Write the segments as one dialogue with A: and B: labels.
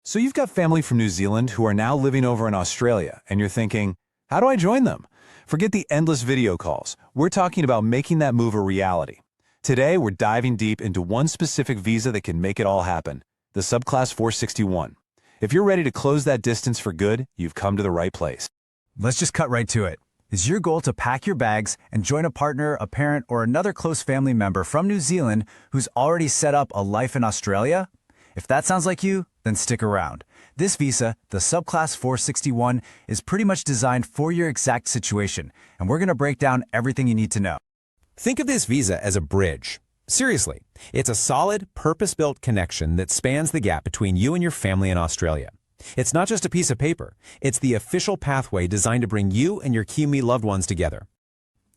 A: So you've got family from New Zealand who are now living over in Australia, and you're thinking, how do I join them? Forget the endless video calls. We're talking about making that move a reality. Today, we're diving deep into one specific visa that can make it all happen, the Subclass 461. If you're ready to close that distance for good, you've come to the right place.
B: Let's just cut right to it. Is your goal to pack your bags and join a partner, a parent, or another close family member from New Zealand who's already set up a life in Australia? If that sounds like you, then stick around. This visa, the Subclass 461, is pretty much designed for your exact situation, and we're going to break down everything you need to know.
C: Think of this visa as a bridge. Seriously, it's a solid, purpose-built connection that spans the gap between you and your family in Australia. It's not just a piece of paper. It's the official pathway designed to bring you and your Kiwi loved ones together.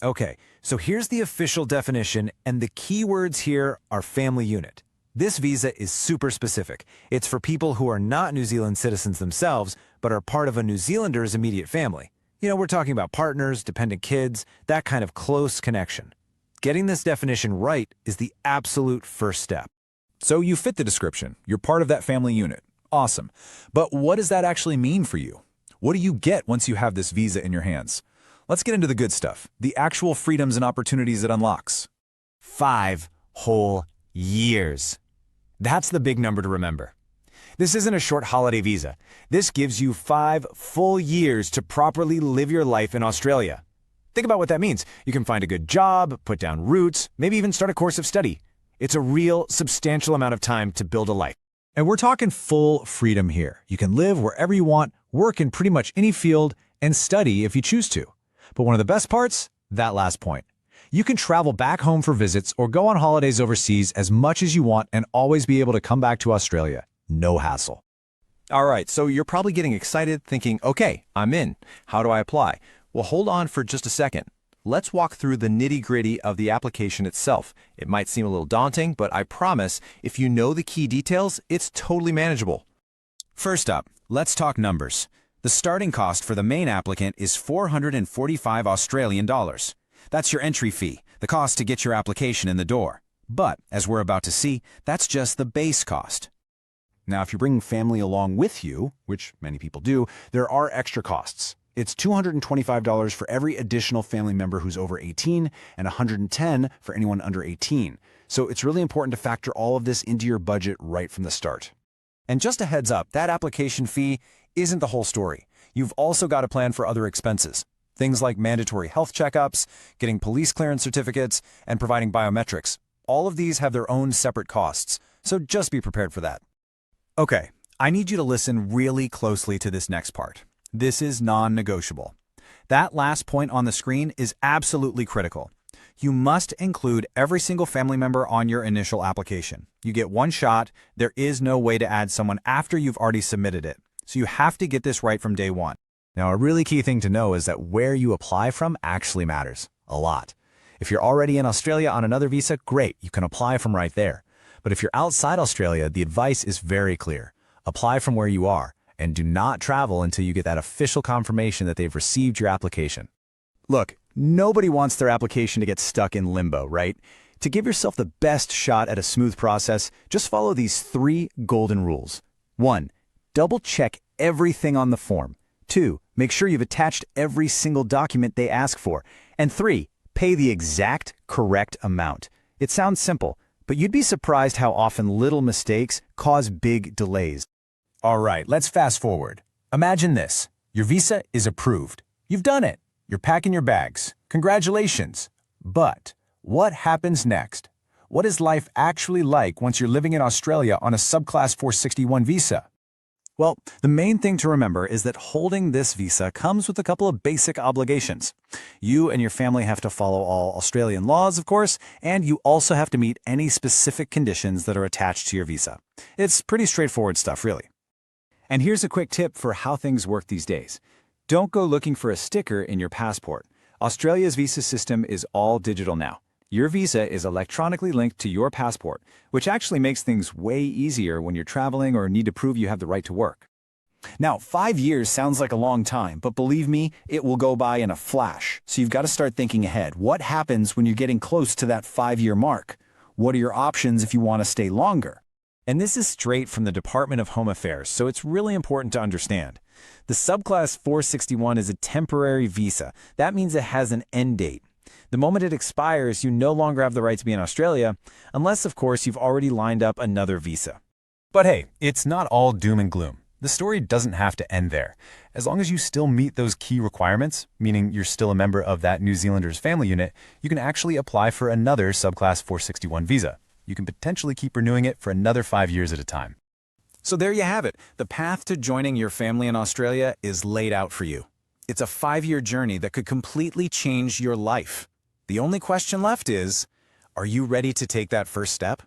A: Okay, so here's the official definition, and the key words here are family unit. This visa is super specific. It's for people who are not New Zealand citizens themselves, but are part of a New Zealander's immediate family. We're talking about partners, dependent kids, that kind of close connection. Getting this definition right is the absolute first step.
D: So you fit the description. You're part of that family unit. Awesome. But what does that actually mean for you? What do you get once you have this visa in your hands? Let's get into the good stuff, the actual freedoms and opportunities it unlocks.
C: 5 whole years. That's the big number to remember. This isn't a short holiday visa. This gives you 5 full years to properly live your life in Australia. Think about what that means. You can find a good job, put down roots, maybe even start a course of study. It's a real, substantial amount of time to build a life.
D: And we're talking full freedom here. You can live wherever you want, work in pretty much any field, and study if you choose to. But one of the best parts? That last point. You can travel back home for visits or go on holidays overseas as much as you want and always be able to come back to Australia. No hassle.
A: All right, so you're probably getting excited thinking, okay, I'm in. How do I apply? Well, hold on for just a second. Let's walk through the nitty-gritty of the application itself. It might seem a little daunting, but I promise, if you know the key details, it's totally manageable.
C: First up, let's talk numbers. The starting cost for the main applicant is 445 Australian dollars. That's your entry fee, the cost to get your application in the door. But, as we're about to see, that's just the base cost.
A: Now, if you're bringing family along with you, which many people do, there are extra costs. It's $225 for every additional family member who's over 18 and $110 for anyone under 18. So it's really important to factor all of this into your budget right from the start. And just a heads up, that application fee isn't the whole story. You've also got to plan for other expenses. Things like mandatory health checkups, getting police clearance certificates, and providing biometrics. All of these have their own separate costs, so just be prepared for that.
B: Okay, I need you to listen really closely to this next part. This is non-negotiable. That last point on the screen is absolutely critical. You must include every single family member on your initial application. You get one shot. There is no way to add someone after you've already submitted it. So you have to get this right from day one. Now, a really key thing to know is that where you apply from actually matters a lot. If you're already in Australia on another visa, great, you can apply from right there. But if you're outside Australia, the advice is very clear. Apply from where you are, and do not travel until you get that official confirmation that they've received your application. Look, nobody wants their application to get stuck in limbo, right? To give yourself the best shot at a smooth process, just follow these 3 golden rules. 1, double check everything on the form. 2, make sure you've attached every single document they ask for. And 3, pay the exact correct amount. It sounds simple, but you'd be surprised how often little mistakes cause big delays. All right, let's fast forward. Imagine this. Your visa is approved. You've done it. You're packing your bags. Congratulations. But what happens next? What is life actually like once you're living in Australia on a Subclass 461 visa? Well, the main thing to remember is that holding this visa comes with a couple of basic obligations. You and your family have to follow all Australian laws, of course, and you also have to meet any specific conditions that are attached to your visa. It's pretty straightforward stuff, really. And here's a quick tip for how things work these days. Don't go looking for a sticker in your passport. Australia's visa system is all digital now. Your visa is electronically linked to your passport, which actually makes things way easier when you're traveling or need to prove you have the right to work. Now, 5 years sounds like a long time, but believe me, it will go by in a flash. So you've got to start thinking ahead. What happens when you're getting close to that 5-year mark? What are your options if you want to stay longer?
C: And this is straight from the Department of Home Affairs, so it's really important to understand. The Subclass 461 is a temporary visa. That means it has an end date. The moment it expires, you no longer have the right to be in Australia, unless, of course, you've already lined up another visa.
B: But hey, it's not all doom and gloom. The story doesn't have to end there. As long as you still meet those key requirements, meaning you're still a member of that New Zealander's family unit, you can actually apply for another Subclass 461 visa. You can potentially keep renewing it for another 5 years at a time.
A: So there you have it. The path to joining your family in Australia is laid out for you. It's a 5-year journey that could completely change your life. The only question left is, are you ready to take that first step?